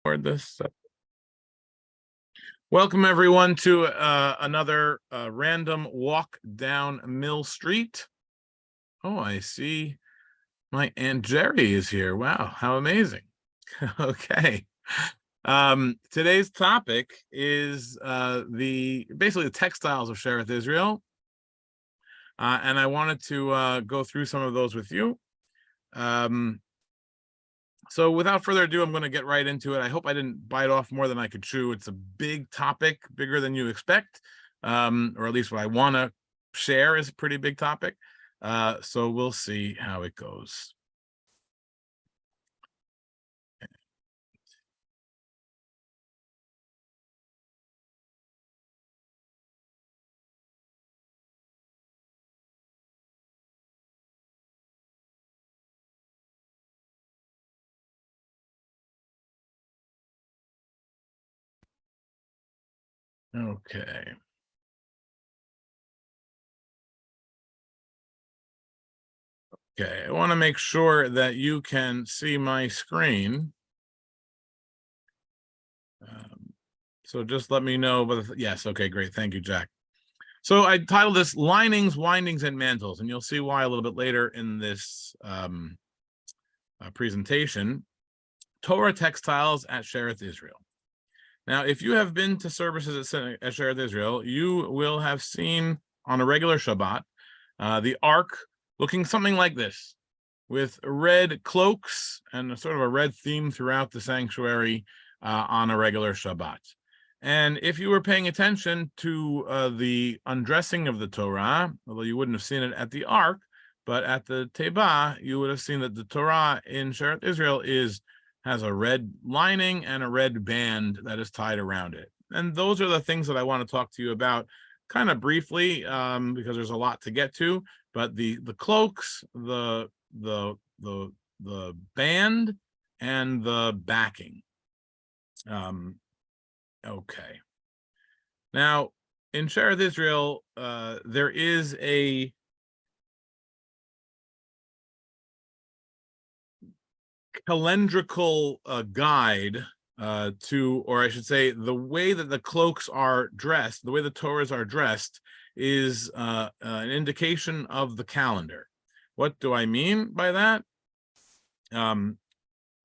This. Welcome everyone to another random walk down Mill Street. Oh, I see my Aunt Jerry is here. Wow, how amazing. Okay. Today's topic is basically the textiles of Shearith, Israel. And I wanted to go through some of those with you. So without further ado, I'm going to get right into it. I hope I didn't bite off more than I could chew. It's a big topic, bigger than you expect, or at least what I want to share is a pretty big topic. So we'll see how it goes. Okay. Okay, I want to make sure that you can see my screen. So just let me know. But yes, okay, great. Thank you, Jack. So I titled this Linings, Windings, and Mantles, and you'll see why a little bit later in this presentation. Torah Textiles at Shearith, Israel. Now, if you have been to services at Shearith, Israel, you will have seen on a regular Shabbat the ark looking something like this, with red cloaks and sort of a red theme throughout the sanctuary on a regular Shabbat. And if you were paying attention to the undressing of the Torah, although you wouldn't have seen it at the ark, but at the Teba, you would have seen that the Torah in Shearith, Israel has a red lining and a red band that is tied around it. And those are the things that I want to talk to you about kind of briefly, because there's a lot to get to. But the cloaks, the band, and the backing. Okay. Now, in Shearith, Israel, there is a calendrical guide to, or I should say, the way that the cloaks are dressed, the way the Torahs are dressed, is an indication of the calendar. What do I mean by that?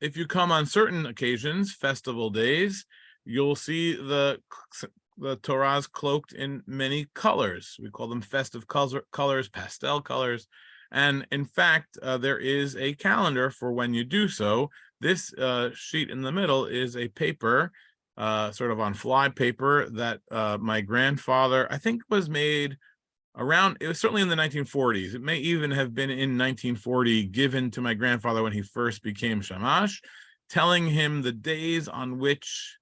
If you come on certain occasions, festival days, you'll see the Torahs cloaked in many colors. We call them festive colors, pastel colors. And in fact, there is a calendar for when you do so. This sheet in the middle is a paper, sort of on fly paper, that my grandfather, I think, was made around, it was certainly in the 1940s. It may even have been in 1940, given to my grandfather when he first became Shamash, telling him the days on which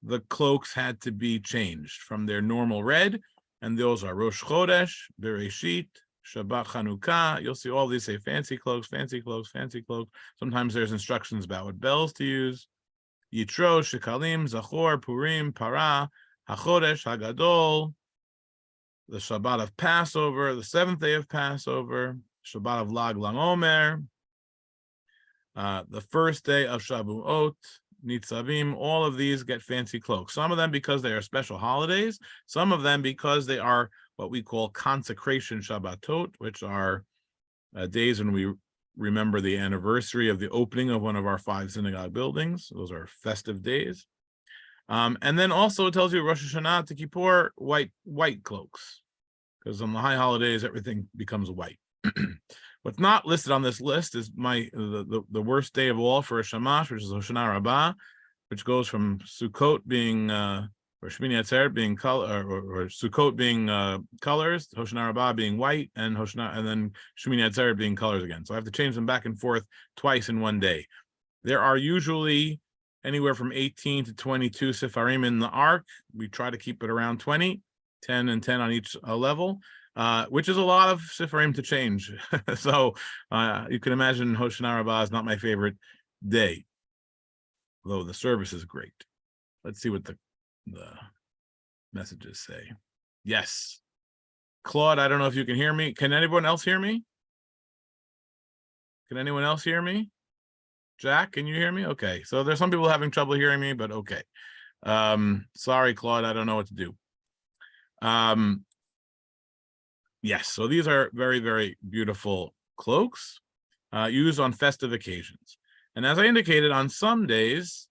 the cloaks had to be changed from their normal red. And those are Rosh Chodesh, Bereshit, Shabbat, Chanukah. You'll see all these say fancy cloaks, fancy cloaks, fancy cloaks. Sometimes there's instructions about what bells to use. Yitro, Shekalim, Zachor, Purim, Para, HaChodesh, HaGadol, the Shabbat of Passover, the seventh day of Passover, Shabbat of Lag Lamomer, the first day of Shavuot, Nitzavim. All of these get fancy cloaks. Some of them because they are special holidays. Some of them because they are what we call consecration Shabbatot, which are days when we remember the anniversary of the opening of one of our 5 synagogue buildings. Those are festive days. And then also it tells you Rosh Hashanah to Kippur, white cloaks, because on the high holidays everything becomes white. What's not listed on this list is the worst day of all for a Shamash, which is Hoshana Rabbah, which goes from Sukkot being or Shmini Atzeret being color, or Sukkot being colors, Hoshana Rabbah being white, and then Shmini Atzeret being colors again. So I have to change them back and forth twice in one day. There are usually anywhere from 18 to 22 Sefarim in the Ark. We try to keep it around 20, 10 and 10 on each level, which is a lot of Sefarim to change. So you can imagine Hoshana Rabbah is not my favorite day, though the service is great. Let's see what the messages say. Yes. Claude, I don't know if you can hear me. Can anyone else hear me? Can anyone else hear me? Jack, can you hear me? Okay, so there's some people having trouble hearing me, but okay. Sorry, Claude, I don't know what to do. Yes, so these are very, very beautiful cloaks used on festive occasions. And as I indicated, on some days,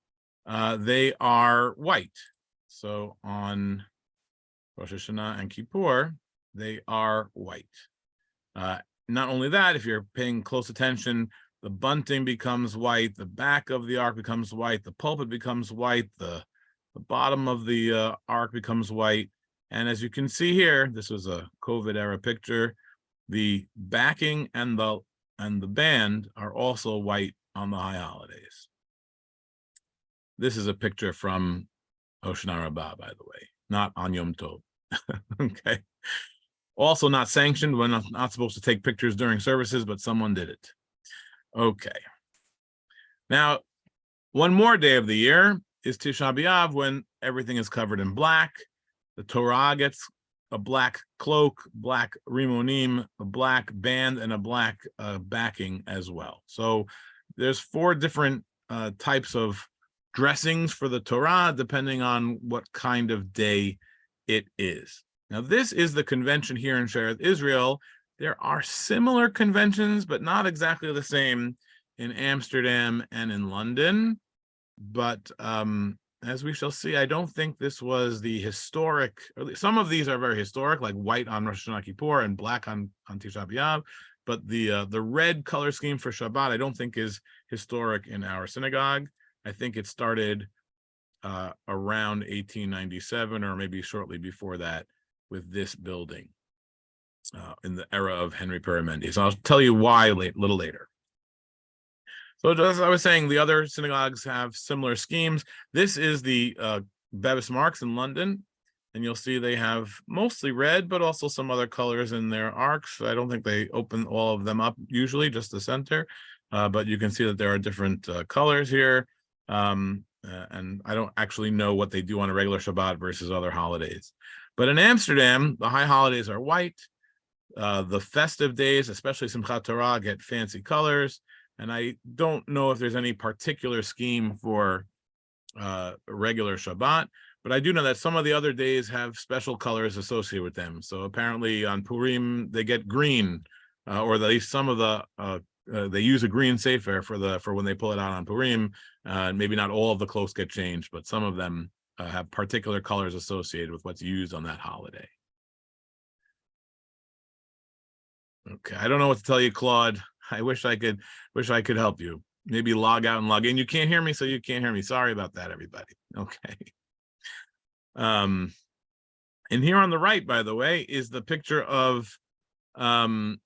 they are white. So on Rosh Hashanah and Kippur, they are white. Not only that, if you're paying close attention, the bunting becomes white, the back of the ark becomes white, the pulpit becomes white, the bottom of the ark becomes white. And as you can see here, this was a COVID era picture, the backing and the band are also white on the high holidays. This is a picture from Hoshana Rabbah, by the way, not on Yom Tov. Okay. Also not sanctioned. We're not supposed to take pictures during services, but someone did it. Okay. Now, one more day of the year is Tisha B'Av, when everything is covered in black. The Torah gets a black cloak, black rimonim, a black band, and a black backing as well. So there's 4 different types of dressings for the Torah, depending on what kind of day it is. Now, this is the convention here in Shearith, Israel. There are similar conventions, but not exactly the same in Amsterdam and in London. But as we shall see, I don't think this was the historic. Some of these are very historic, like white on Rosh Hashanah Kippur and black on Tisha B'Av. But the red color scheme for Shabbat, I don't think is historic in our synagogue. I think it started around 1897 or maybe shortly before that with this building in the era of Henry Perimendes. So I'll tell you why a little later. So as I was saying, the other synagogues have similar schemes. This is the Bevis Marks in London, and you'll see they have mostly red, but also some other colors in their arcs. I don't think they open all of them up usually, just the center, but you can see that there are different colors here. And I don't actually know what they do on a regular Shabbat versus other holidays. But in Amsterdam, the high holidays are white. The festive days, especially Simchat Torah, get fancy colors. And I don't know if there's any particular scheme for regular Shabbat, but I do know that some of the other days have special colors associated with them. So apparently on Purim, they get green, or at least some of the, they use a green sefer for when they pull it out on Purim. Maybe not all of the cloaks get changed, but some of them have particular colors associated with what's used on that holiday. Okay, I don't know what to tell you, Claude. I wish I could help you. Maybe log out and log in. You can't hear me, so you can't hear me. Sorry about that, everybody. Okay. And here on the right, by the way, is the picture of Mikveh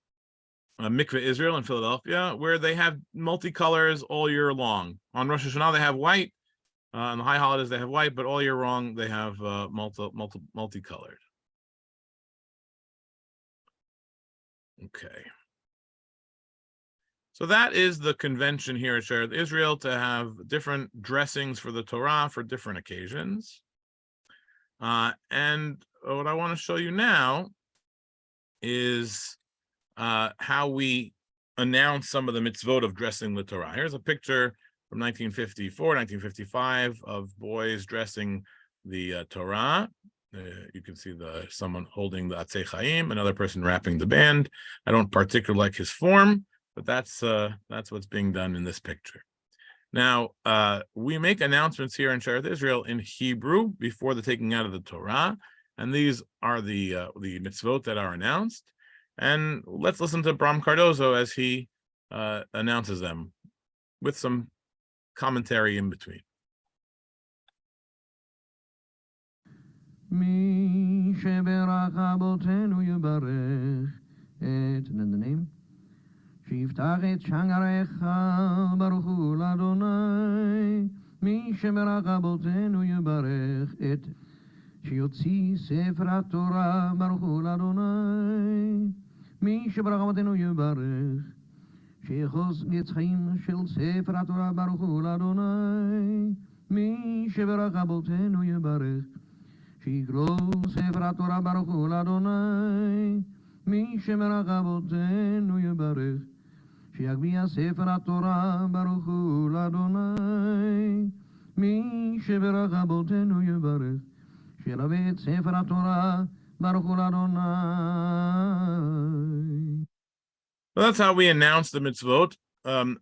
Israel in Philadelphia, where they have multicolors all year long. On Rosh Hashanah, they have white. On the high holidays, they have white, but all year long, they have multicolored. Okay. So that is the convention here at Shearith Israel, to have different dressings for the Torah for different occasions. And what I want to show you now is how we announce some of the mitzvot of dressing the Torah. Here's a picture from 1954, 1955 of boys dressing the Torah. You can see someone holding the Atzei Chaim, another person wrapping the band. I don't particularly like his form, but that's what's being done in this picture. Now, we make announcements here in Shearith Israel in Hebrew before the taking out of the Torah, and these are the mitzvot that are announced. And let's listen to Bram Cardozo as he announces them with some commentary in between. מי שברך אבותינו יברך את נדנים, שיפתח את שעריך ברוך הוא לאדוני. מי שברך אבותינו יברך את שיוציא ספר התורה ברוך הוא לאדוני. מי שברך אבותינו יברך שיחוז עץ חיים של ספר התורה ברוך הוא לאדוני. מי שברך אבותינו יברך שיגלו ספר התורה ברוך הוא לאדוני. מי שברך אבותינו יברך שיגביה ספר התורה ברוך הוא לאדוני. מי שברך אבותינו יברך, שילווה את ספר התורה ברוך הוא לאדוני. Well, that's how we announce the mitzvot.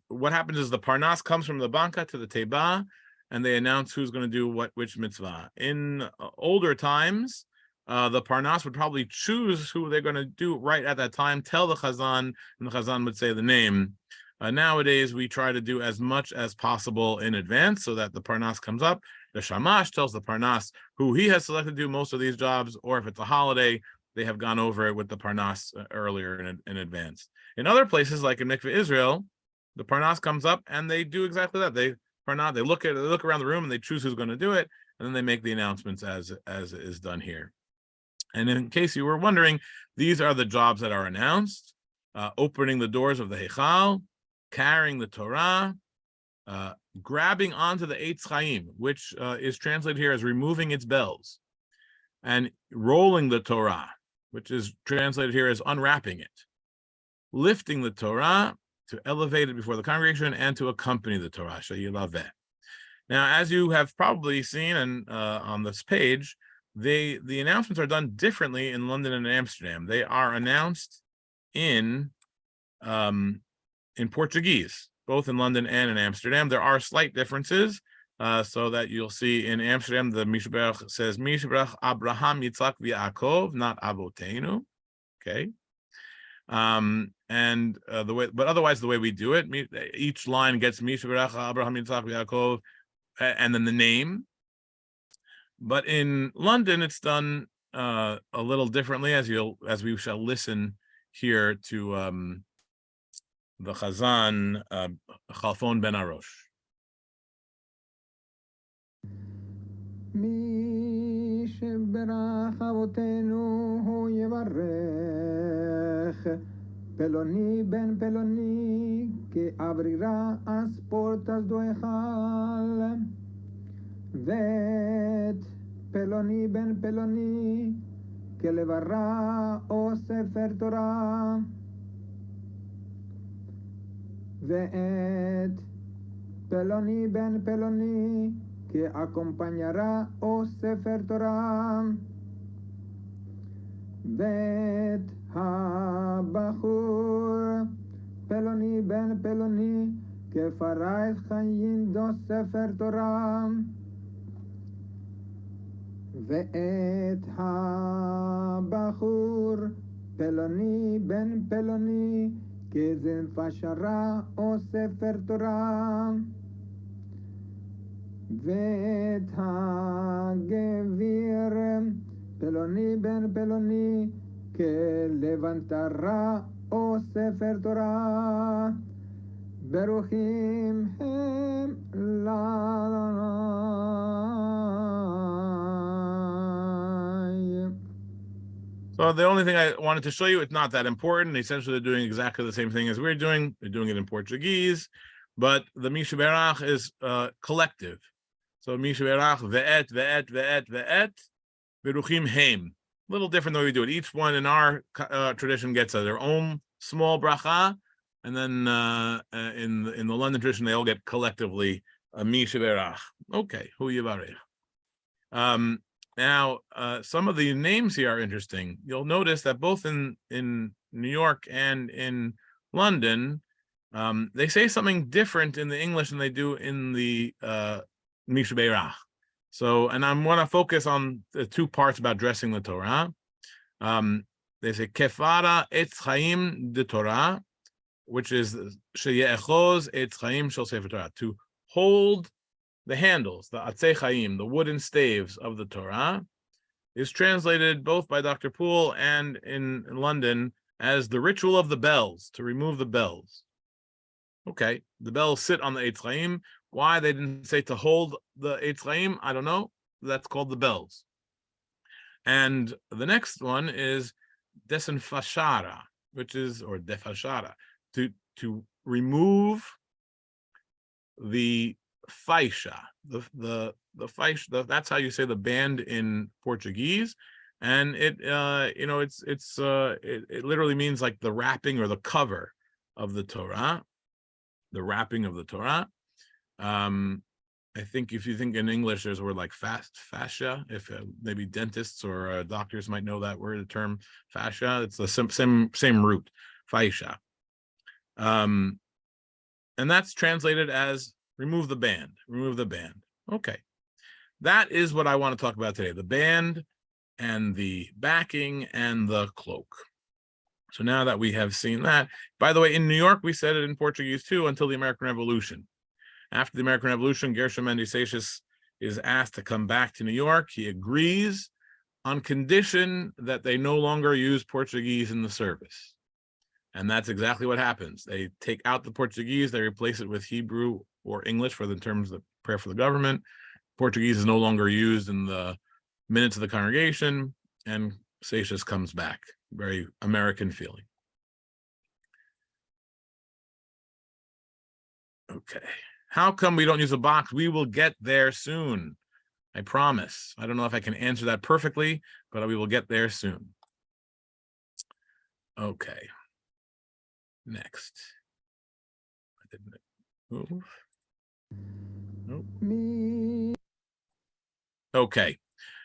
What happens is the parnas comes from the banka to the teba, and they announce who's going to do which mitzvah. In older times, the parnas would probably choose who they're going to do right at that time, tell the chazan, and the chazan would say the name. Nowadays, we try to do as much as possible in advance so that the parnas comes up. The shamash tells the parnas who he has selected to do most of these jobs, or if it's a holiday, they have gone over it with the parnas earlier in advance. In other places, like in Mikveh Israel, the parnas comes up and they do exactly that. They look around the room and they choose who's going to do it, and then they make the announcements as is done here. And in case you were wondering, these are the jobs that are announced: opening the doors of the Heichal, carrying the Torah, grabbing onto the Eitz Chaim, which is translated here as removing its bells, and rolling the Torah, which is translated here as unwrapping it, lifting the Torah to elevate it before the congregation and to accompany the Torah. Sheyilaveh. Now, as you have probably seen and on this page, the announcements are done differently in London and Amsterdam. They are announced in Portuguese, both in London and in Amsterdam. There are slight differences, so that you'll see in Amsterdam, the Mishberach says Mishberach Abraham Yitzchak v'Yaakov, not Avotenu. Okay. But otherwise, the way we do it, each line gets Mishberach Abraham Yitzchak v'Yaakov, and then the name. But in London, it's done a little differently, as we shall listen here to the Chazan Chalfon Ben Arosh. מי שברך אבותינו הוא יברך, פלוני בן פלוני כאברירה אספורטס דו היכל, ואת פלוני בן פלוני כלברא או ספר תורה, ואת פלוני בן פלוני que acompañará o Sefer Torah, ואת הבחור פלוני בן פלוני כפרייס חיים דו ספר תורה, ואת הבחור פלוני בן פלוני כזן פשרה או ספר תורה, ואת הגביר פלוני בן פלוני כלבנתרה או ספר תורה, ברוכים הם לאדוני. So the only thing I wanted to show you, it's not that important. Essentially, they're doing exactly the same thing as we're doing. They're doing it in Portuguese, but the Mishaberach is collective. So Mishaberach ve'et, ve'et, ve'et, ve'et, beruchim heim. A little different the way we do it. Each one in our tradition gets their own small bracha, and then in the London tradition, they all get collectively a Mishaberach. Okay, hu yivarech. Now, some of the names here are interesting. You'll notice that both in New York and in London, they say something different in the English than they do in the Mishaberach. So, and I want to focus on the two parts about dressing the Torah. They say Kefara Etz Chaim de Torah, which is Sheye'echoz Etz Chaim Shel Sefer Torah, to hold the handles, the Atzei Chaim, the wooden staves of the Torah, is translated both by Dr. Poole and in London as the ritual of the bells, to remove the bells. Okay, the bells sit on the Eitz Chaim. Why they didn't say to hold the Eitz Chaim, I don't know. That's called the bells. And the next one is desenfashara, which is, or defashara, to remove the faixa, the faixa. That's how you say the band in Portuguese, and it literally means like the wrapping or the cover of the Torah, the wrapping of the Torah. I think if you think in English, there's a word like fascia. If maybe dentists or doctors might know that word, the term fascia. It's the same root, fascia. And that's translated as remove the band, remove the band. Okay. That is what I want to talk about today, the band and the backing and the cloak. So now that we have seen that, by the way, in New York, we said it in Portuguese too, until the American Revolution. After the American Revolution, Gershom Mendes Seixas is asked to come back to New York. He agrees on condition that they no longer use Portuguese in the service. And that's exactly what happens. They take out the Portuguese, they replace it with Hebrew or English for the terms of the prayer for the government. Portuguese is no longer used in the minutes of the congregation, and Seixas comes back. Very American feeling. Okay. How come we don't use a box? We will get there soon. I promise. I don't know if I can answer that perfectly, but we will get there soon. Okay. Next. I didn't move. Nope. Me. Okay.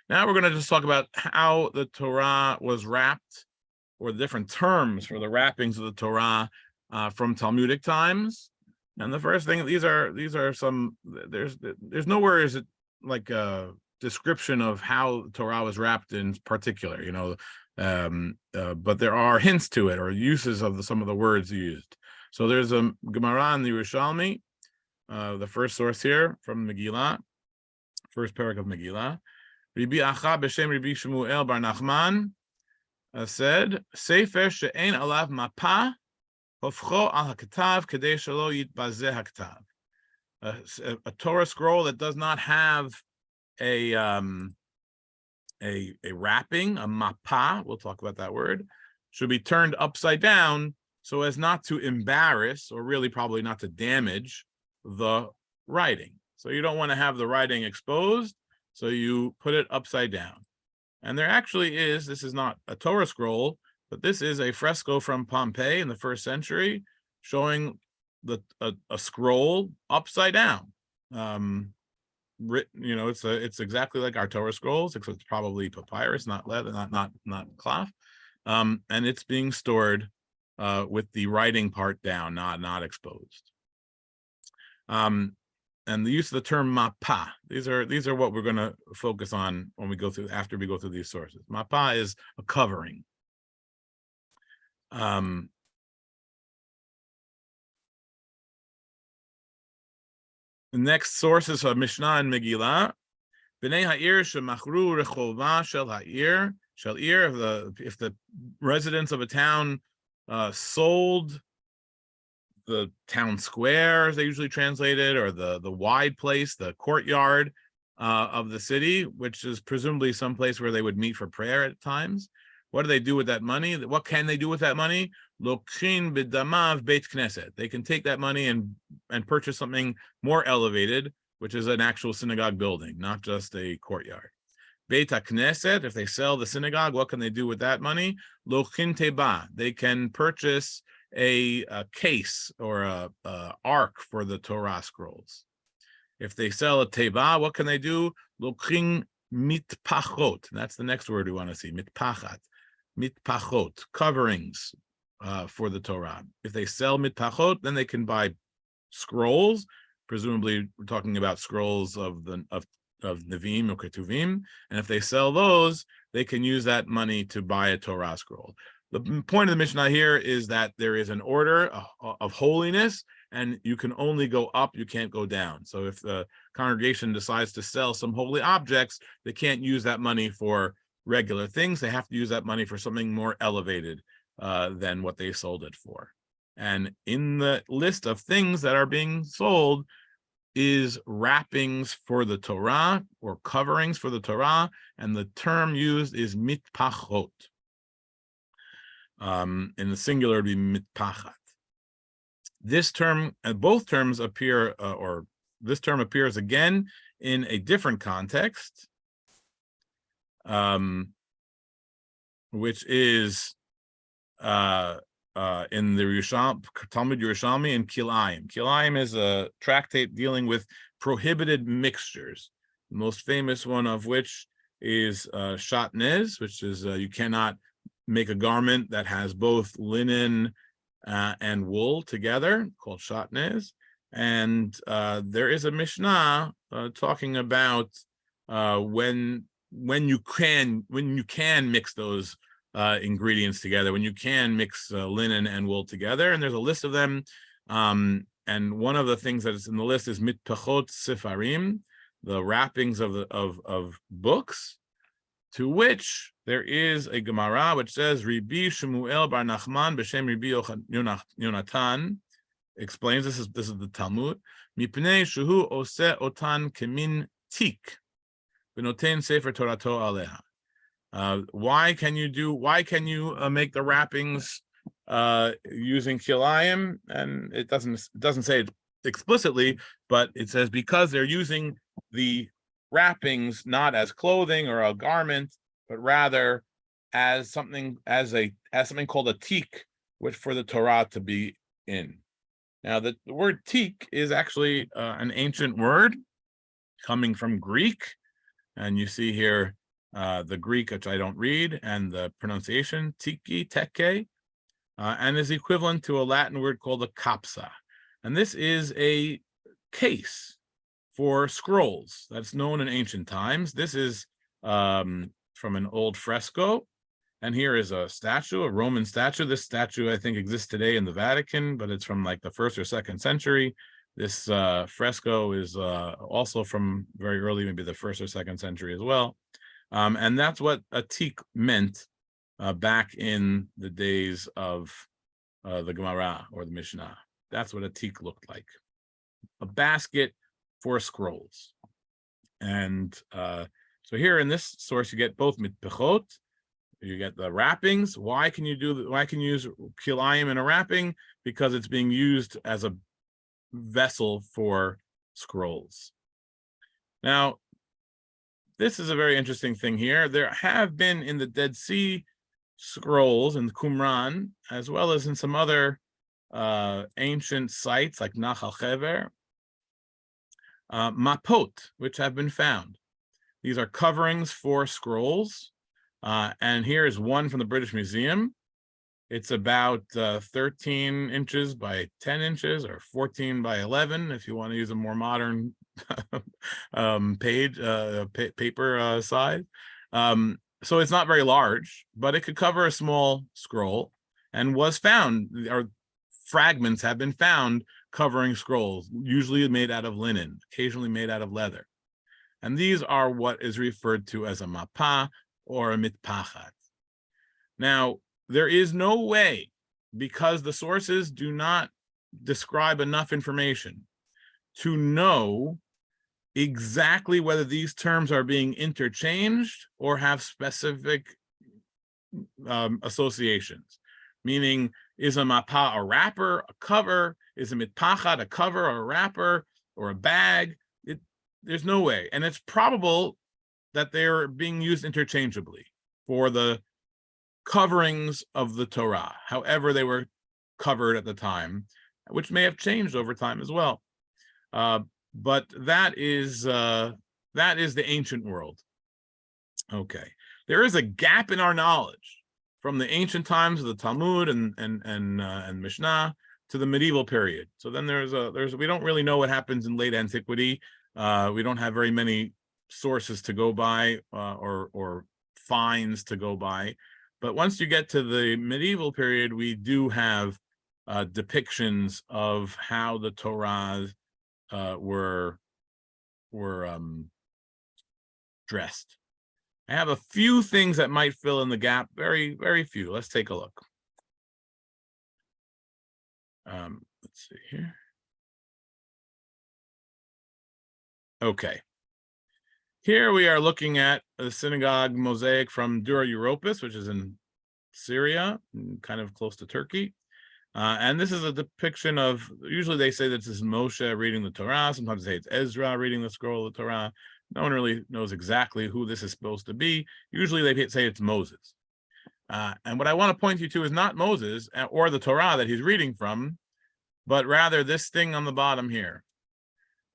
Now we're going to just talk about how the Torah was wrapped, or the different terms for the wrappings of the Torah from Talmudic times. And the first thing, these are some, there's nowhere is it like a description of how the Torah was wrapped in particular, you know, but there are hints to it or uses of some of the words used. So there's a Gemara in the Yerushalmi, the first source here from Megillah, first parak of Megillah. Rabbi Acha b'shem Rabbi Shmuel bar Nachman said, Sefer she'ein alav mapa hofcho al hakatav kedei shelo yitbazeh hakatav. A Torah scroll that does not have a wrapping, a mapa, we'll talk about that word, should be turned upside down so as not to embarrass, or really probably not to damage, the writing. So you don't want to have the writing exposed, so you put it upside down. And there actually is, this is not a Torah scroll, but this is a fresco from Pompeii in the 1st century showing a scroll upside down. Written, you know, it's exactly like our Torah scrolls, except it's probably papyrus, not leather, not cloth. And it's being stored with the writing part down, not exposed. And the use of the term mapa, these are what we're going to focus on when we go through, after we go through these sources. Mapa is a covering. The next sources are Mishnah and Megillah. B'nei ha'ir shemachru rechova shel ha'ir if the residents of a town sold the town square, as they usually translate it, or the wide place, the courtyard of the city, which is presumably some place where they would meet for prayer at times. What do they do with that money? What can they do with that money? Lokshin b'damav beit knesset. They can take that money and purchase something more elevated, which is an actual synagogue building, not just a courtyard. Beit knesset, if they sell the synagogue, what can they do with that money? Lokshin teba. They can purchase a case or a ark for the Torah scrolls. If they sell a teba, what can they do? Lokhin mitpachot. That's the next word we want to see. Mitpachat. Mitpachot, coverings for the Torah. If they sell mitpachot, then they can buy scrolls. Presumably, we're talking about scrolls of Nevi'im or Ketuvim. And if they sell those, they can use that money to buy a Torah scroll. The point of the Mishnah here is that there is an order of holiness, and you can only go up, you can't go down. So if the congregation decides to sell some holy objects, they can't use that money for regular things. They have to use that money for something more elevated than what they sold it for. And in the list of things that are being sold is wrappings for the Torah, or coverings for the Torah, and the term used is mitpachot. In the singular, it would be mitpachat. This term, both terms appear, or this term appears again in a different context, which is in the Talmud Yerushalmi and Kilayim. Kilayim is a tractate dealing with prohibited mixtures. The most famous one of which is shatnez, which is you cannot make a garment that has both linen and wool together, called shatnez. And there is a Mishnah talking about when you can mix those ingredients together, when you can mix linen and wool together, and there's a list of them. And one of the things that is in the list is mitpachot sefarim, the wrappings of books, to which there is a Gemara which says Rabbi Shemuel bar Nachman b'shem Rabbi Yonatan explains, this is the Talmud, mipnei shehu oseh otan kemin tik v'noten sefer torato aleha. Why can you make the wrappings using kilayim? And it doesn't say it explicitly, but it says because they're using the wrappings not as clothing or a garment, but rather as something called a tik, which for the Torah to be in. Now, the word tik is actually an ancient word coming from Greek, and you see here the Greek, which I don't read, and the pronunciation tiki, teke, and is equivalent to a Latin word called a kapsa. And this is a case for scrolls that's known in ancient times. This is from an old fresco, and here is a statue, a Roman statue. This statue, I think, exists today in the Vatican, but it's from like the 1st or 2nd century. This fresco is also from very early, maybe the 1st or 2nd century as well. And that's what a tik meant back in the days of the Gemara or the Mishnah. That's what a tik looked like. A basket for scrolls. And so here in this source, you get both mitpechot, you get the wrappings. Why can you use kilayim in a wrapping? Because it's being used as a vessel for scrolls. Now, this is a very interesting thing here. There have been in the Dead Sea Scrolls in Qumran, as well as in some other ancient sites like Nachal Chever, mapot, which have been found. These are coverings for scrolls. And here is one from the British Museum. It's about 13 inches by 10 inches or 14 by 11, if you want to use a more modern paper size. So it's not very large, but it could cover a small scroll, and was found, or fragments have been found covering scrolls, usually made out of linen, occasionally made out of leather. And these are what is referred to as a mapa or a mitpachat. Now, there is no way, because the sources do not describe enough information to know exactly whether these terms are being interchanged or have specific associations. Meaning, is a mapa a wrapper, a cover? Is a mitpachat a cover or a wrapper or a bag? There's no way. And it's probable that they're being used interchangeably for the coverings of the Torah, however they were covered at the time, which may have changed over time as well. But that is the ancient world. Okay, there is a gap in our knowledge from the ancient times of the Talmud and Mishnah to the medieval period. So then we don't really know what happens in late antiquity. We don't have very many sources to go by or finds to go by. But once you get to the medieval period, we do have depictions of how the Torahs were dressed. I have a few things that might fill in the gap, very, very few. Let's take a look. Let's see here. Okay. Here we are looking at a synagogue mosaic from Dura Europos, which is in Syria, kind of close to Turkey. And this is a depiction of, usually they say that this is Moshe reading the Torah. Sometimes they say it's Ezra reading the scroll of the Torah. No one really knows exactly who this is supposed to be. Usually they say it's Moses. And what I want to point you to is not Moses or the Torah that he's reading from, but rather this thing on the bottom here,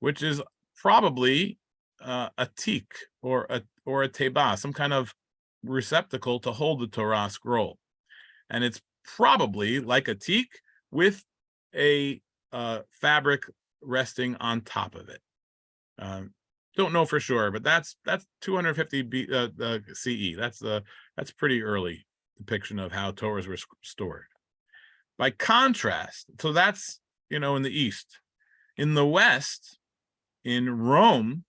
which is probably a teak or a teba, some kind of receptacle to hold the Torah scroll. And it's probably like a teak with a fabric resting on top of it. Don't know for sure, but that's 250 CE. That's pretty early depiction of how Torahs were stored. By contrast, so that's in the East. In the West, in Rome,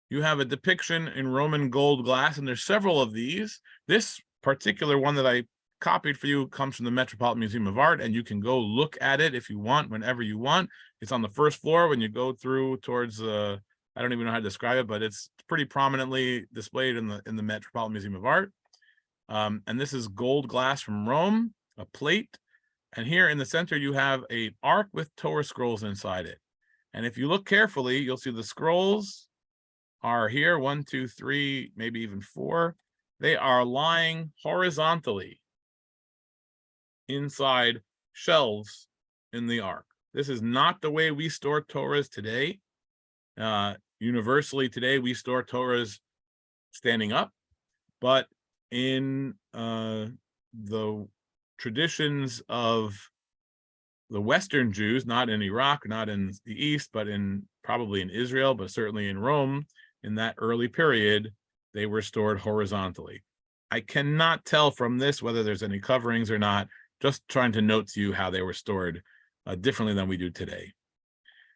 you have a depiction in Roman gold glass, and there's several of these. This particular one that I copied for you comes from the Metropolitan Museum of Art, and you can go look at it if you want, whenever you want. It's on the first floor when you go through towards I don't even know how to describe it, but it's pretty prominently displayed in the Metropolitan Museum of Art. And this is gold glass from Rome, a plate. And here in the center, you have an ark with Torah scrolls inside it. And if you look carefully, you'll see the scrolls are here, 1, 2, 3, maybe even 4. They are lying horizontally inside shelves in the ark. This is not the way we store Torahs today. Universally today, we store Torahs standing up, but in the traditions of the Western Jews, not in Iraq, not in the East, but probably in Israel, but certainly in Rome, in that early period, they were stored horizontally. I cannot tell from this whether there's any coverings or not, just trying to note to you how they were stored differently than we do today.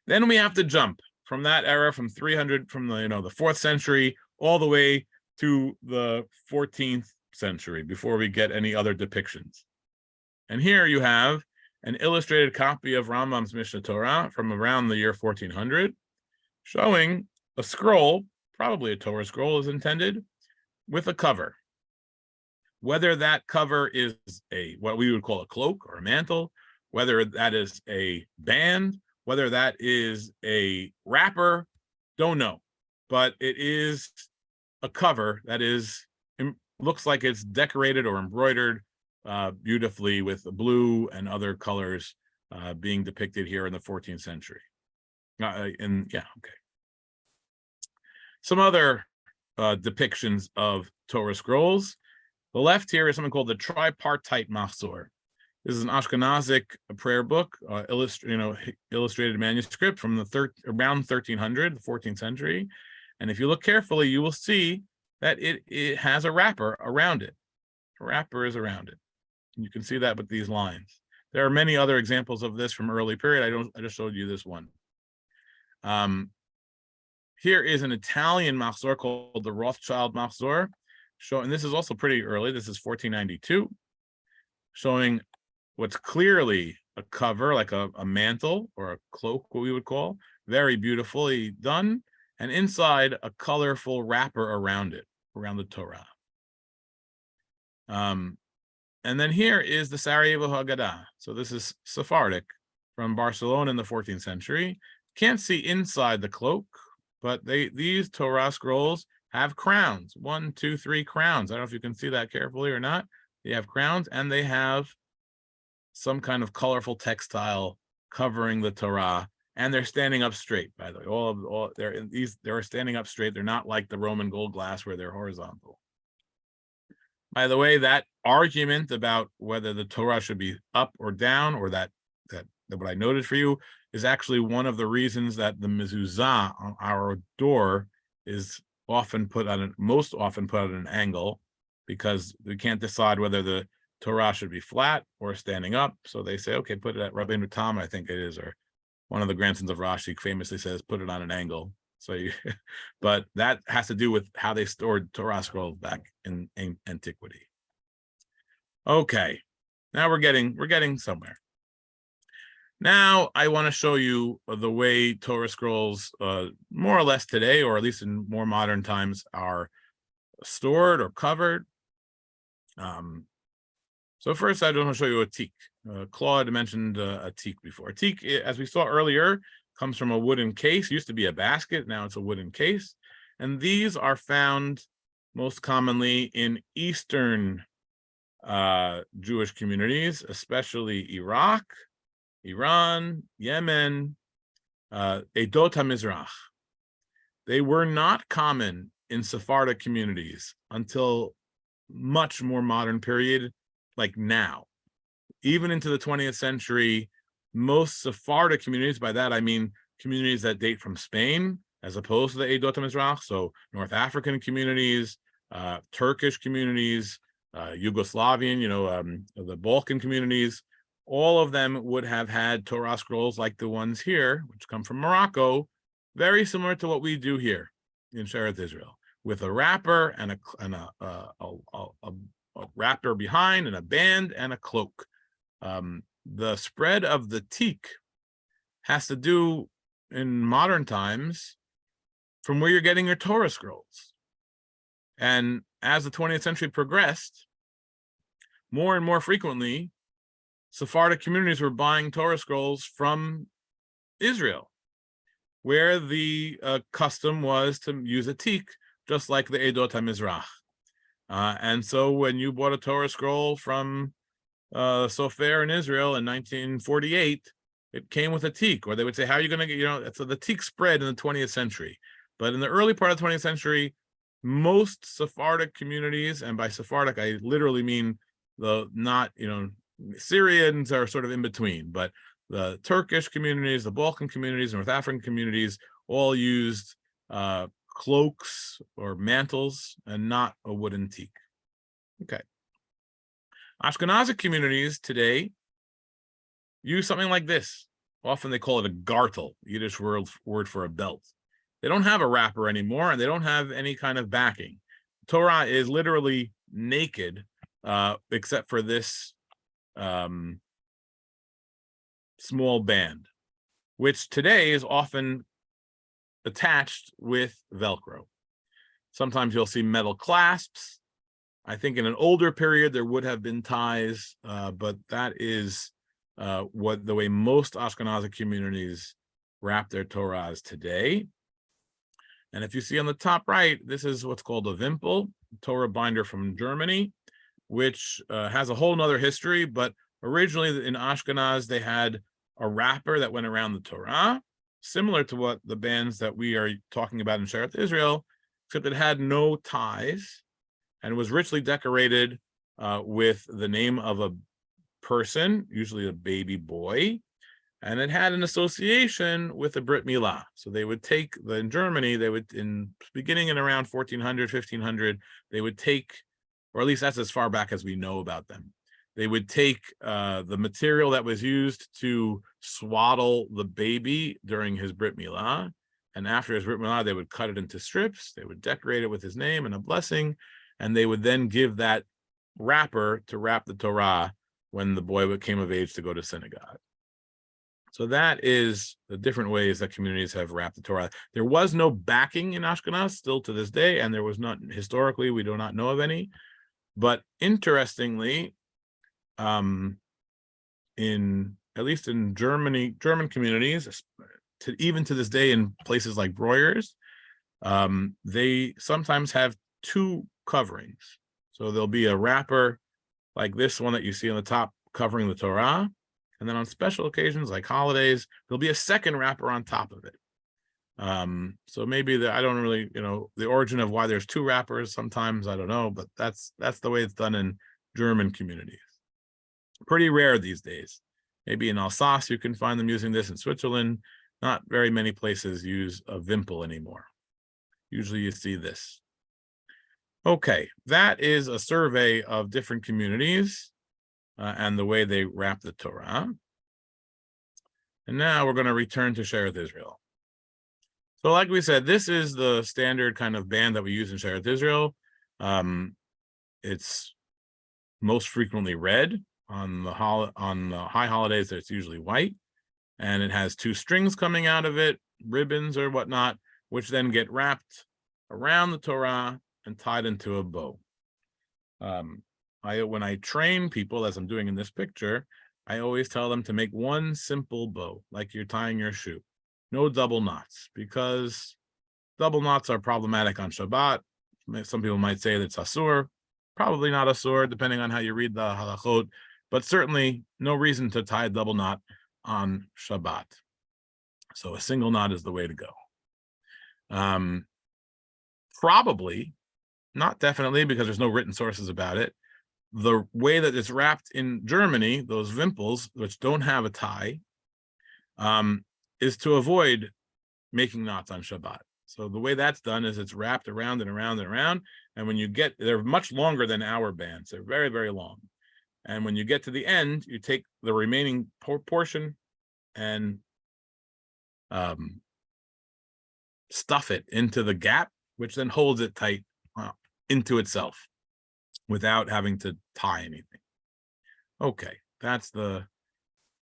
Then we have to jump from that era, from 300, from the 4th century, all the way to the 14th century before we get any other depictions. And here you have an illustrated copy of Rambam's Mishnah Torah from around the year 1400, showing a scroll, probably a Torah scroll is intended, with a cover. Whether that cover is what we would call a cloak or a mantle, whether that is a band, whether that is a wrapper, don't know. But it is a cover that looks like it's decorated or embroidered beautifully with blue and other colors being depicted here in the 14th century. Some other depictions of Torah scrolls. The left here is something called the tripartite machzor. This is an Ashkenazic prayer book, illustrated manuscript from around 1300, the 14th century. And if you look carefully, you will see that it has a wrapper around it. A wrapper is around it. And you can see that with these lines. There are many other examples of this from early period. I just showed you this one. Here is an Italian machzor called the Rothschild machzor. And this is also pretty early. This is 1492, showing what's clearly a cover, like a mantle or a cloak, what we would call, very beautifully done, and inside a colorful wrapper around it, around the Torah. And then here is the Sarajevo Haggadah. So this is Sephardic from Barcelona in the 14th century. Can't see inside the cloak, but these Torah scrolls have crowns, 1, 2, 3 crowns. I don't know if you can see that carefully or not. They have crowns, and they have some kind of colorful textile covering the Torah, and they're standing up straight. By the way, they're standing up straight. They're not like the Roman gold glass where they're horizontal. By the way, that argument about whether the Torah should be up or down, or that what I noted for you, is actually one of the reasons that the mezuzah on our door is most often put at an angle, because we can't decide whether the Torah should be flat or standing up. So they say, okay, put it at Rabbeinu Tam, I think it is, or one of the grandsons of Rashi famously says, put it on an angle. So, but that has to do with how they stored Torah scrolls back in antiquity. Okay, now we're getting somewhere. Now I want to show you the way Torah scrolls, more or less today, or at least in more modern times, are stored or covered. So first, I want to show you a teak. Claude mentioned a teak before. A teak, as we saw earlier, comes from a wooden case. It used to be a basket. Now it's a wooden case. And these are found most commonly in Eastern Jewish communities, especially Iraq, Iran, Yemen, Edot HaMizrach. They were not common in Sephardic communities until much more modern period, like now. Even into the 20th century, most Sephardic communities, by that I mean communities that date from Spain, as opposed to the Edot HaMizrach, so North African communities, Turkish communities, Yugoslavian, the Balkan communities, all of them would have had Torah scrolls like the ones here, which come from Morocco, very similar to what we do here in Shearith, Israel, with a wrapper and a wrapper behind and a band and a cloak. The spread of the teak has to do in modern times from where you're getting your Torah scrolls. And as the 20th century progressed, more and more frequently, Sephardic communities were buying Torah scrolls from Israel, where the custom was to use a teak, just like the Edot HaMizrach. And so when you bought a Torah scroll from Sofer in Israel in 1948, it came with a teak, or they would say, how are you going to get, so the teak spread in the 20th century. But in the early part of the 20th century, most Sephardic communities, and by Sephardic, I literally mean Syrians are sort of in between, but the Turkish communities, the Balkan communities, North African communities all used cloaks or mantles and not a wooden teak. Okay. Ashkenazic communities today use something like this. Often they call it a gartel, Yiddish word for a belt. They don't have a wrapper anymore, and they don't have any kind of backing. Torah is literally naked, except for this small band, which today is often attached with Velcro. Sometimes you'll see metal clasps. I think in an older period there would have been ties, but that is the way most Ashkenazi communities wrap their Torahs today. And if you see on the top right, this is what's called a Wimpel, Torah binder from Germany, which has a whole nother history. But originally in Ashkenaz, they had a wrapper that went around the Torah, similar to what the bands that we are talking about in Shearith, Israel, except it had no ties and was richly decorated with the name of a person, usually a baby boy, and it had an association with the Brit Milah. So they would take, in Germany, they would, beginning in around 1400, 1500, they would take, or at least that's as far back as we know about them, they would take the material that was used to swaddle the baby during his Brit Milah, and after his Brit Milah, they would cut it into strips, they would decorate it with his name and a blessing, and they would then give that wrapper to wrap the Torah when the boy came of age to go to synagogue. So that is the different ways that communities have wrapped the Torah. There was no backing in Ashkenaz still to this day, and there was not historically, we do not know of any. But interestingly, at least in German communities, even to this day in places like Breuer's, they sometimes have two coverings. So there'll be a wrapper like this one that you see on the top covering the Torah. And then on special occasions like holidays, there'll be a second wrapper on top of it. So maybe I don't really, the origin of why there's two wrappers, sometimes I don't know, but that's the way it's done in German communities. Pretty rare these days. Maybe in Alsace you can find them using this. In Switzerland, not very many places use a Wimpel anymore. Usually you see this. Okay, that is a survey of different communities and the way they wrap the Torah. And now we're going to return to Shearith Israel. So like we said, this is the standard kind of band that we use in Shearith Israel. It's most frequently red. On the high holidays, it's usually white. And it has two strings coming out of it, ribbons or whatnot, which then get wrapped around the Torah and tied into a bow. When I train people, as I'm doing in this picture, I always tell them to make one simple bow, like you're tying your shoe. No double knots, because double knots are problematic on Shabbat. Some people might say that it's asur. Probably not a sword, depending on how you read the halachot, but certainly no reason to tie a double knot on Shabbat. So a single knot is the way to go. Probably, not definitely, because there's no written sources about it. The way that it's wrapped in Germany, those Wimpels, which don't have a tie, is to avoid making knots on Shabbat. So the way that's done is it's wrapped around and around and around. And when you get, they're much longer than our bands. They're very, very long. And when you get to the end, you take the remaining portion and stuff it into the gap, which then holds it tight into itself without having to tie anything. Okay, that's the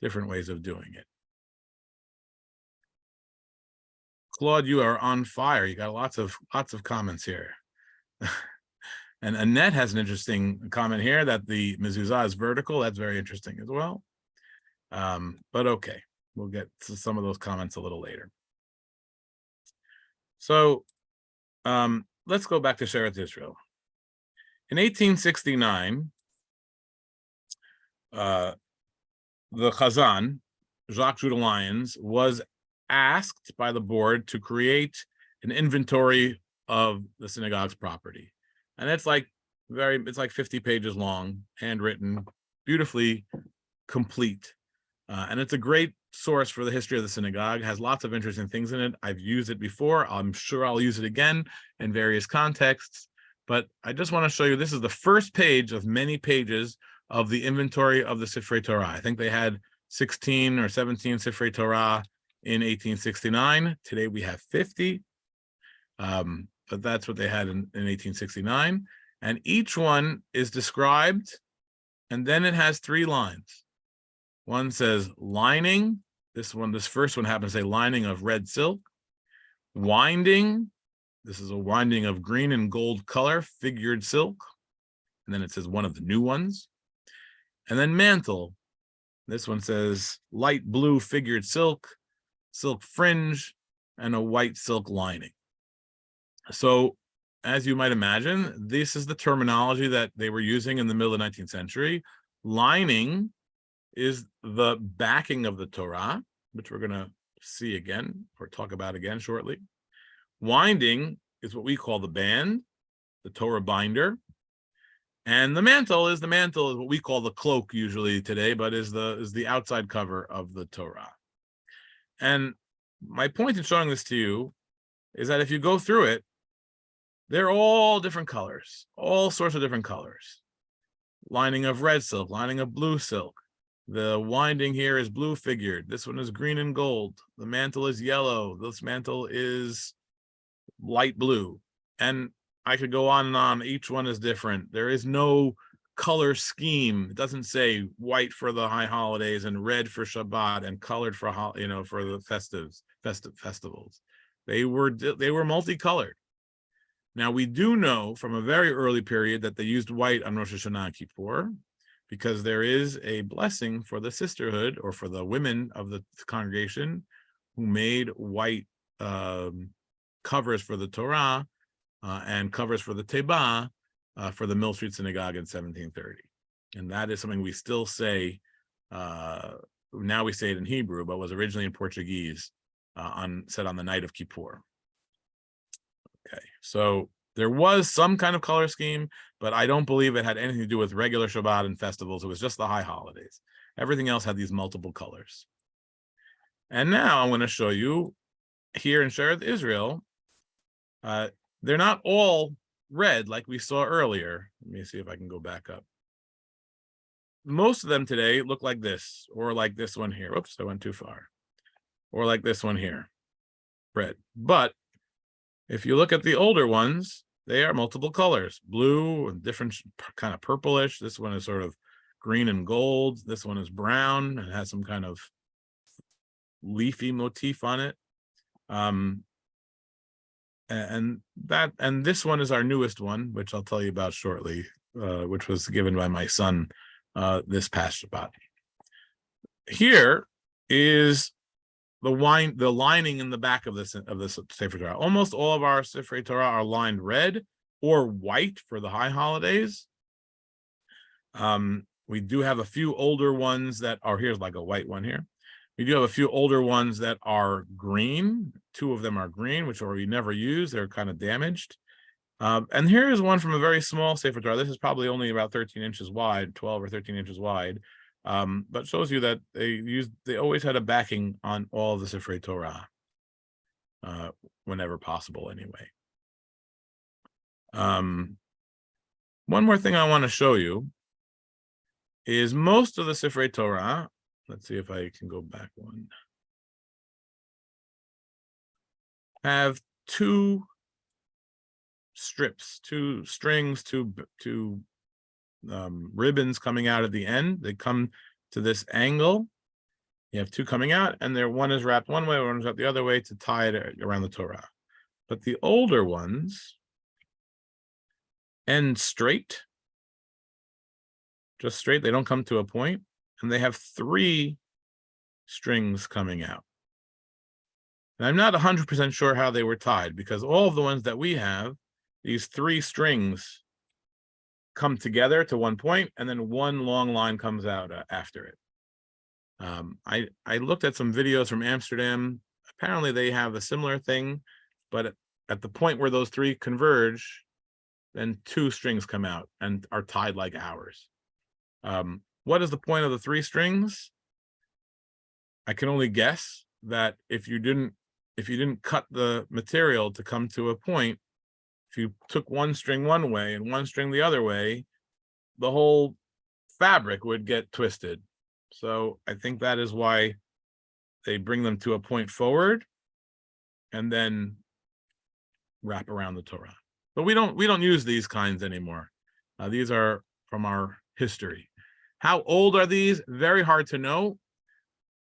different ways of doing it. Claude, you are on fire. You got lots of comments here. And Annette has an interesting comment here that the mezuzah is vertical. That's very interesting as well. But okay, we'll get to some of those comments a little later. So let's go back to Shearith Israel. In 1869, the Chazan, Jacques Judah Lyons, was asked by the board to create an inventory of the synagogue's property. And it's like 50 pages long, handwritten, beautifully complete. And it's a great source for the history of the synagogue. It has lots of interesting things in it. I've used it before. I'm sure I'll use it again in various contexts. But I just want to show you, this is the first page of many pages of the inventory of the Sifrei Torah. I think they had 16 or 17 Sifrei Torah in 1869. Today we have 50. But that's what they had in 1869. And each one is described, and then it has 3 lines. One says lining. This first one happens to say lining of red silk. Winding. This is a winding of green and gold color, figured silk. And then it says one of the new ones. And then mantle. This one says light blue figured silk, silk fringe, and a white silk lining. So, as you might imagine, this is the terminology that they were using in the middle of the 19th century. Lining is the backing of the Torah, which we're going to see again or talk about again shortly. Winding is what we call the band, the Torah binder. And the mantle is what we call the cloak usually today, but is the outside cover of the Torah. And my point in showing this to you is that if you go through it, they're all different colors, all sorts of different colors. Lining of red silk, lining of blue silk. The winding here is blue figured. This one is green and gold. The mantle is yellow. This mantle is light blue. And I could go on and on. Each one is different. There is no color scheme. It doesn't say white for the high holidays and red for Shabbat and colored for for the festivals. They were multicolored. Now, we do know from a very early period that they used white on Rosh Hashanah and Kippur, because there is a blessing for the sisterhood or for the women of the congregation who made white covers for the Torah and covers for the Teba for the Mill Street Synagogue in 1730. And that is something we still say, now we say it in Hebrew, but was originally in Portuguese, said on the night of Kippur. Okay, so there was some kind of color scheme, but I don't believe it had anything to do with regular Shabbat and festivals. It was just the high holidays. Everything else had these multiple colors. And now I'm going to show you here in Shearith Israel, they're not all red like we saw earlier. Let me see if I can go back up. Most of them today look like this, or like this one here. Oops, I went too far. Or like this one here, red. But if you look at the older ones, they are multiple colors, blue and different kind of purplish. This one is sort of green and gold. This one is brown and has some kind of leafy motif on it. And this one is our newest one, which I'll tell you about shortly, which was given by my son this past Shabbat. Here is the lining in the back of this Sefer Torah. Almost all of our Sifrei Torah are lined red or white for the high holidays, We do have a few older ones that are, here's like a white one here. We do have a few older ones that are green. 2 of them are green, which we never use. They're kind of damaged. And here is one from a very small Sefer Torah. This is probably only about 13 inches wide, 12 or 13 inches wide, but shows you that they always had a backing on all of the Sefer Torah, whenever possible anyway. One more thing I want to show you is most of the Sefer Torah. Let's see if I can go back one. Have 2 strips, 2 strings, 2 ribbons coming out at the end. They come to this angle. You have 2 coming out, and one is wrapped one way, one is wrapped the other way to tie it around the Torah. But the older ones end straight, just straight. They don't come to a point, and they have 3 strings coming out. And I'm not 100% sure how they were tied, because all of the ones that we have, these 3 strings come together to one point, and then one long line comes out after it. I looked at some videos from Amsterdam. Apparently they have a similar thing, but at the point where those 3 converge, then 2 strings come out and are tied like ours. What is the point of the 3 strings? I can only guess that if you didn't cut the material to come to a point, if you took one string one way and one string the other way, the whole fabric would get twisted. So I think that is why they bring them to a point forward and then wrap around the Torah. But we don't use these kinds anymore. These are from our history. How old are these? Very hard to know,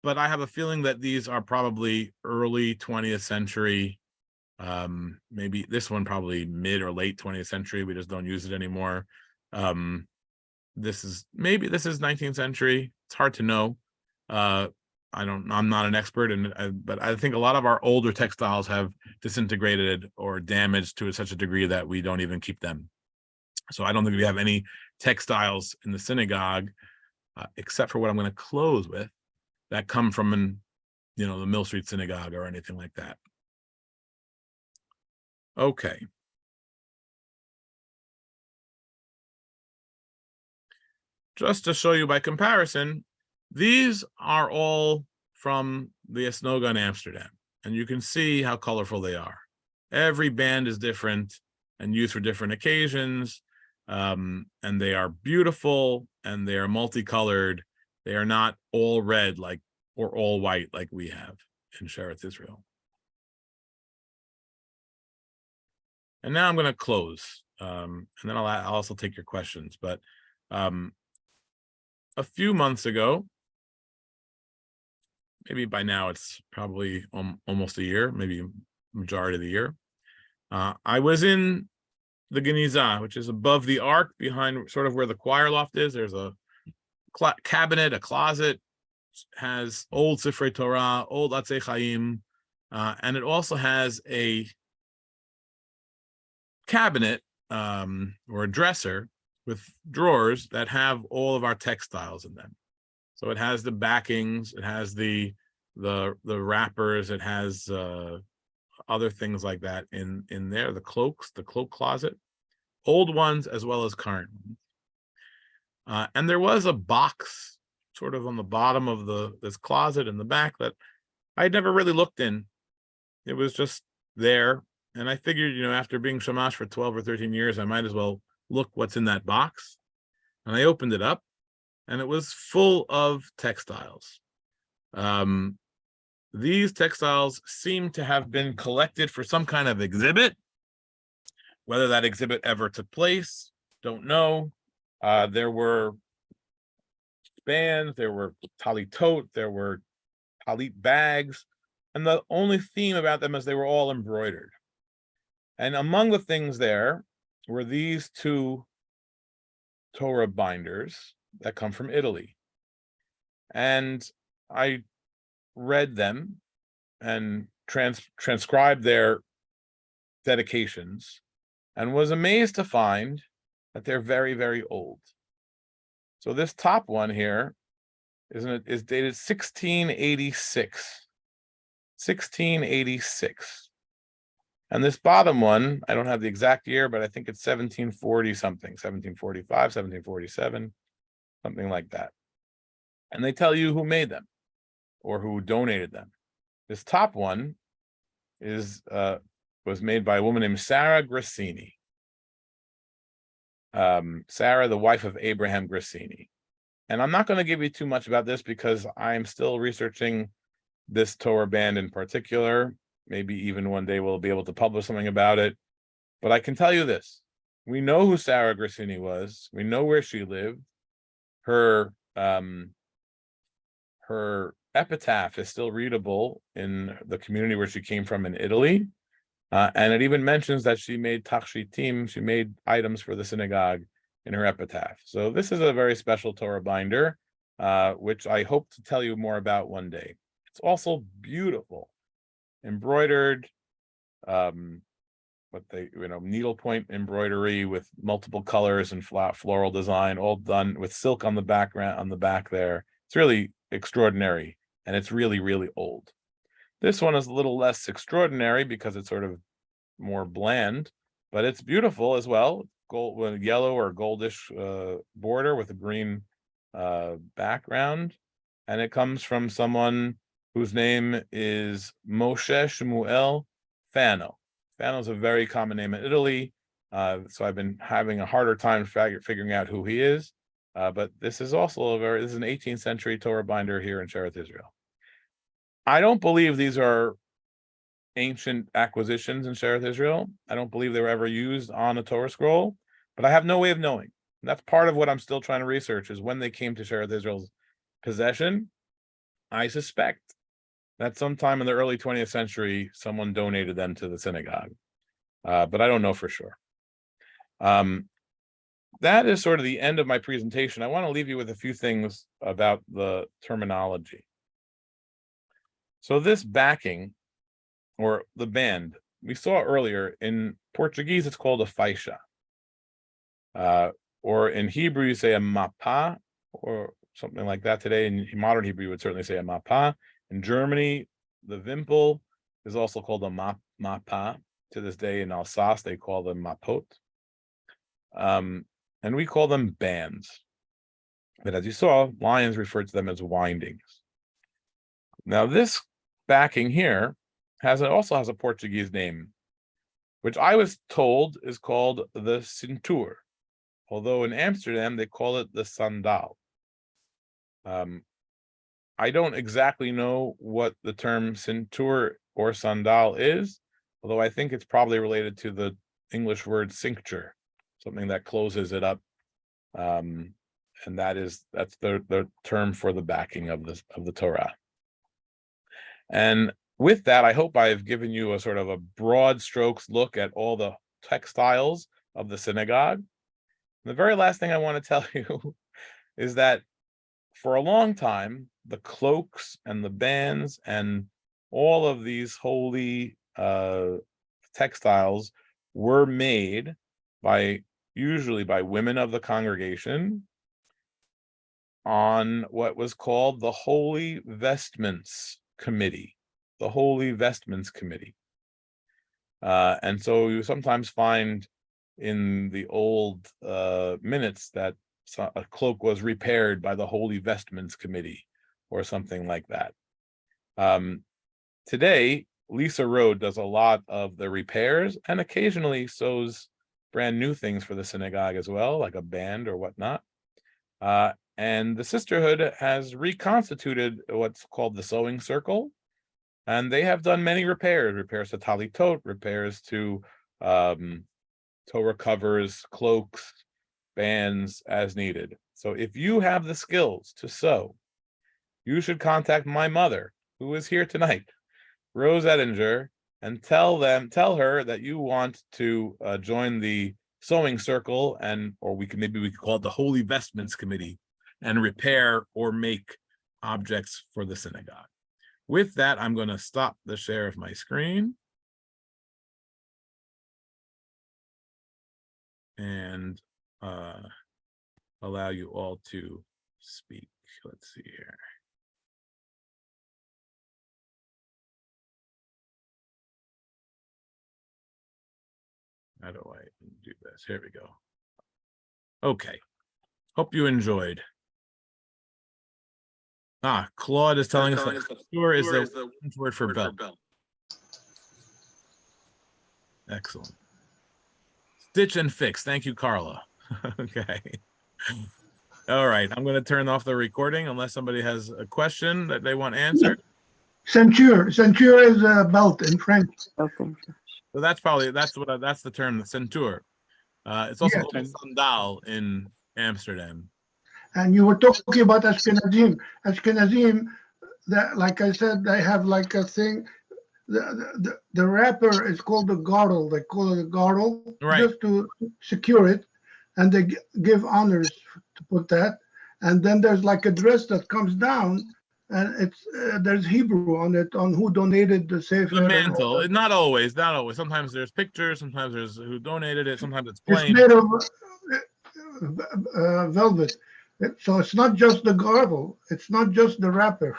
but I have a feeling that these are probably early 20th century. Maybe this one probably mid or late 20th century. We just don't use it anymore. This is 19th century. It's hard to know. I'm not an expert, but I think a lot of our older textiles have disintegrated or damaged to such a degree that we don't even keep them. So I don't think we have any textiles in the synagogue, except for what I'm going to close with, that come from the Mill Street Synagogue or anything like that. Okay. Just to show you by comparison, these are all from the Esnoga in Amsterdam, and you can see how colorful they are. Every band is different and used for different occasions, and they are beautiful and they are multicolored. They are not all red or all white like we have in Shearith, Israel. And now I'm going to close, and then I'll also take your questions. But a few months ago, maybe by now it's probably almost a year, maybe majority of the year, I was in the Geniza, which is above the ark, behind sort of where the choir loft is. There's a cabinet, a closet, has old Sifrei Torah, old Atzei Chaim, and it also has a cabinet or a dresser with drawers that have all of our textiles in them. So it has the backings, it has the wrappers, it has other things like that in there, the cloaks, the cloak closet, old ones as well as current ones. And there was a box sort of on the bottom of this closet in the back that I'd never really looked in. It was just there. And I figured, after being shamash for 12 or 13 years, I might as well look what's in that box. And I opened it up, and it was full of textiles. These textiles seem to have been collected for some kind of exhibit. Whether that exhibit ever took place, don't know. There were bands, there were talitot, there were talit bags, and the only theme about them is they were all embroidered. And among the things there were these 2 Torah binders that come from Italy. And I read them and transcribed their dedications and was amazed to find that they're very, very old. So this top one here is dated 1686. 1686. And this bottom one, I don't have the exact year, but I think it's 1740 something, 1745, 1747, something like that. And they tell you who made them or who donated them. This top one was made by a woman named Sarah Grassini. Sarah, the wife of Abraham Grassini. And I'm not going to give you too much about this because I'm still researching this Torah band in particular. Maybe even one day we'll be able to publish something about it. But I can tell you this. We know who Sarah Grassini was. We know where she lived. Her epitaph is still readable in the community where she came from in Italy. And it even mentions that she made takshitim, she made items for the synagogue in her epitaph. So this is a very special Torah binder, which I hope to tell you more about one day. It's also beautiful, embroidered, needlepoint embroidery with multiple colors and floral design, all done with silk on the background, on the back there. It's really extraordinary, and it's really, really old. This one is a little less extraordinary because it's sort of more bland, but it's beautiful as well. Gold with yellow or goldish border with a green background, and it comes from someone whose name is Moshe Shmuel Fano. Fano is a very common name in Italy, so I've been having a harder time figuring out who he is. But this is also this is an 18th century Torah binder here in Shearith, Israel. I don't believe these are ancient acquisitions in Shearith, Israel. I don't believe they were ever used on a Torah scroll, but I have no way of knowing. And that's part of what I'm still trying to research is when they came to Shearith, Israel's possession. I suspect that sometime in the early 20th century, someone donated them to the synagogue, but I don't know for sure. That is sort of the end of my presentation. I want to leave you with a few things about the terminology. So this backing, or the band, we saw earlier, in Portuguese, it's called a faixa. Or in Hebrew, you say a mapa, or something like that today. In modern Hebrew, you would certainly say a mapa. In Germany, the Wimpel is also called a mapa. To this day in Alsace, they call them mapot. And we call them bands. But as you saw, Lions referred to them as windings. Now, this backing here also has a Portuguese name, which I was told is called the cintur, although in Amsterdam they call it the sandal. I don't exactly know what the term cintur or sandal is, although I think it's probably related to the English word cincture, something that closes it up, and that's the term for the backing of the Torah. And with that, I hope I've given you a sort of a broad strokes look at all the textiles of the synagogue. And the very last thing I want to tell you is that for a long time, the cloaks and the bands and all of these holy textiles were made usually by women of the congregation on what was called the Holy Vestments Committee. The Holy Vestments Committee. And so you sometimes find in the old minutes that a cloak was repaired by the Holy Vestments Committee or something like that. Today, Lisa Rode does a lot of the repairs and occasionally sews brand new things for the synagogue as well, like a band or whatnot. And the sisterhood has reconstituted what's called the sewing circle. And they have done many repairs to talitot, repairs to Torah covers, cloaks, bands as needed. So if you have the skills to sew, you should contact my mother, who is here tonight, Rose Edinger, and tell her that you want to join the sewing circle, or we could call it the Holy Vestments Committee, and repair or make objects for the synagogue. With that, I'm going to stop the share of my screen. And allow you all to speak. Let's see here. How do I do this? Here we go. Okay. Hope you enjoyed. Claude is telling us that sure is the word for belt. Excellent. Stitch and fix. Thank you, Carla. Okay. All right. I'm going to turn off the recording unless somebody has a question that they want answered. Ceinture. Ceinture is a belt in French. Okay. So that's the term, the ceinture. It's also Yeah. called a sandal in Amsterdam. And you were talking about Ashkenazim. Ashkenazim, that, like I said, they have like a thing. The wrapper is called the girdle. They call it a girdle, Right. just to secure it, and they give honors to put that. And then there's like a dress that comes down, and it's there's Hebrew on it, on who donated the sefer. The mantle, not always. Sometimes there's pictures, sometimes there's who donated it, sometimes it's It's plain. made of velvet. So it's not just the girdle. It's not just the wrapper.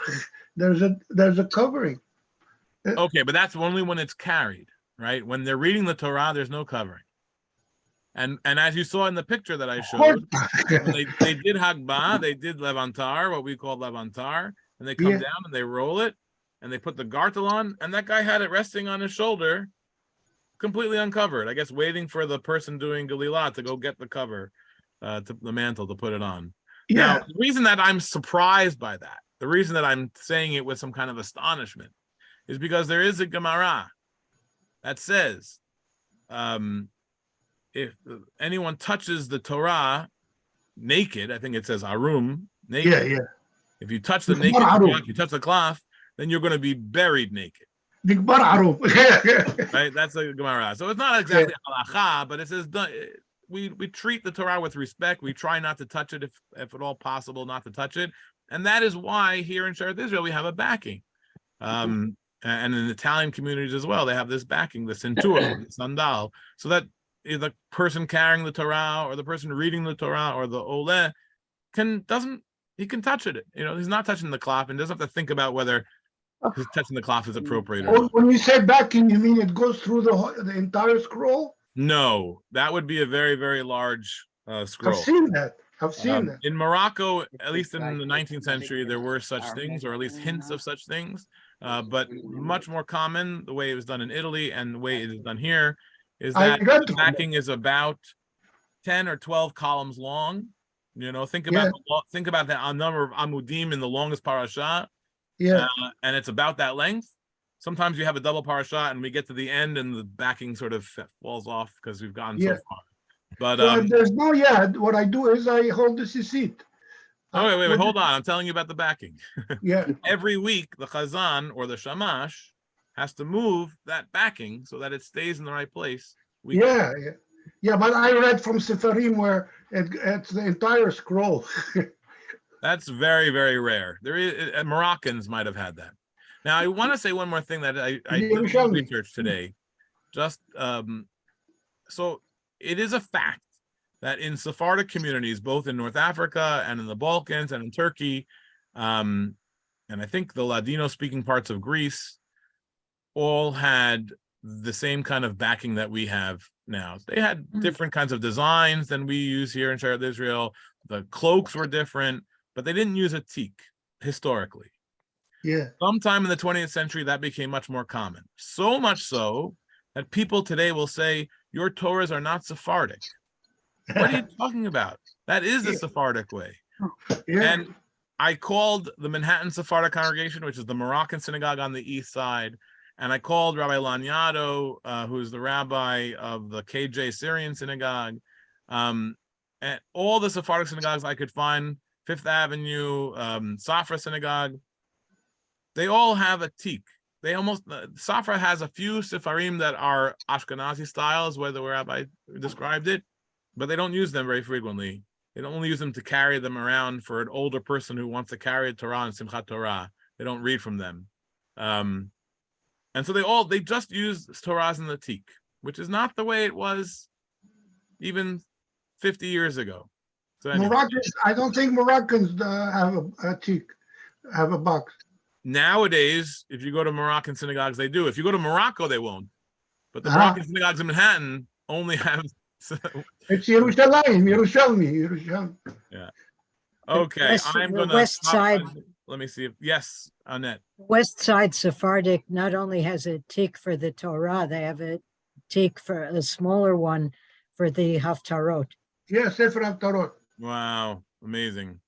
There's a covering. Okay, but that's only when it's carried, right? When they're reading the Torah, there's no covering. And as you saw in the picture that I showed, they did Hagbah, they did Levantar, what we call Levantar, and they come down and they roll it, and they put the gartel on, and that guy had it resting on his shoulder, completely uncovered. I guess waiting for the person doing Galilah to go get the cover, to the mantle to put it on. Yeah. Now, the reason that I'm surprised by that, the reason that I'm saying it with some kind of astonishment, is because there is a Gemara that says, if anyone touches the Torah naked, I think it says arum, naked. Yeah. If you touch the naked cloth, if you touch the cloth, then you're going to be buried naked. Right? That's the Gemara. So it's not exactly halacha, but it says we treat the Torah with respect. We try not to touch it if at all possible, not to touch it. And that is why here in Shearith Israel we have a backing. And in Italian communities as well, they have this backing, the ceinture, the sandal, so that the person carrying the Torah or the person reading the Torah or the ole can touch it. He's not touching the cloth and doesn't have to think about whether his touching the cloth is appropriate or not. When you say backing, you mean it goes through the entire scroll? No, that would be a very, very large scroll. I've seen that. In Morocco, at least in the 19th century, there were such things, or at least hints of such things. But much more common, the way it was done in Italy and the way it is done here, is that the backing is about 10 or 12 columns long. Think about the number of amudim in the longest parasha. Yeah. And it's about that length. Sometimes you have a double parasha and we get to the end and the backing sort of falls off because we've gone so far. But so if there's what I do is I hold the sisit. Oh, wait, hold on. I'm telling you about the backing. Yeah. Every week, the chazan or the shamash has to move that backing so that it stays in the right place. Yeah. But I read from Sefarim where it's the entire scroll. That's very, very rare. Moroccans might have had that. Now, I want to say one more thing that I did some research today. So it is a fact that in Sephardic communities, both in North Africa and in the Balkans and in Turkey, and I think the Ladino-speaking parts of Greece, all had the same kind of backing that we have now. They had different kinds of designs than we use here in Shearith Israel. The cloaks were different, but they didn't use a teak historically. Yeah. Sometime in the 20th century, that became much more common. So much so that people today will say, your Torahs are not Sephardic. What are you talking about? That is the Sephardic way. Yeah. And I called the Manhattan Sephardic congregation, which is the Moroccan synagogue on the east side, and I called Rabbi Lanyado, who's the rabbi of the KJ Syrian synagogue, and all the Sephardic synagogues I could find, Fifth Avenue, Safra synagogue, they all have a teak. Safra has a few Sepharim that are Ashkenazi styles, where the rabbi described it, but they don't use them very frequently. They don't only use them to carry them around for an older person who wants to carry a Torah and Simchat Torah. They don't read from them. And so they just use Torahs in the teak, which is not the way it was even 50 years ago. So anyway, Moroccans, I don't think Moroccans have a teak, have a box. nowadays, if you go to Moroccan synagogues, they do. If you go to Morocco, they won't. But the Ah. Moroccan synagogues in Manhattan only have. It's Yerushalayim, Yerushalmi. Okay, west- I'm the gonna west stop. side- Let me see if yes, Annette. West Side Sephardic not only has a tik for the Torah, they have a tik for a smaller one for the Haftarot. Yes, Sefer HaTorot. Wow, amazing.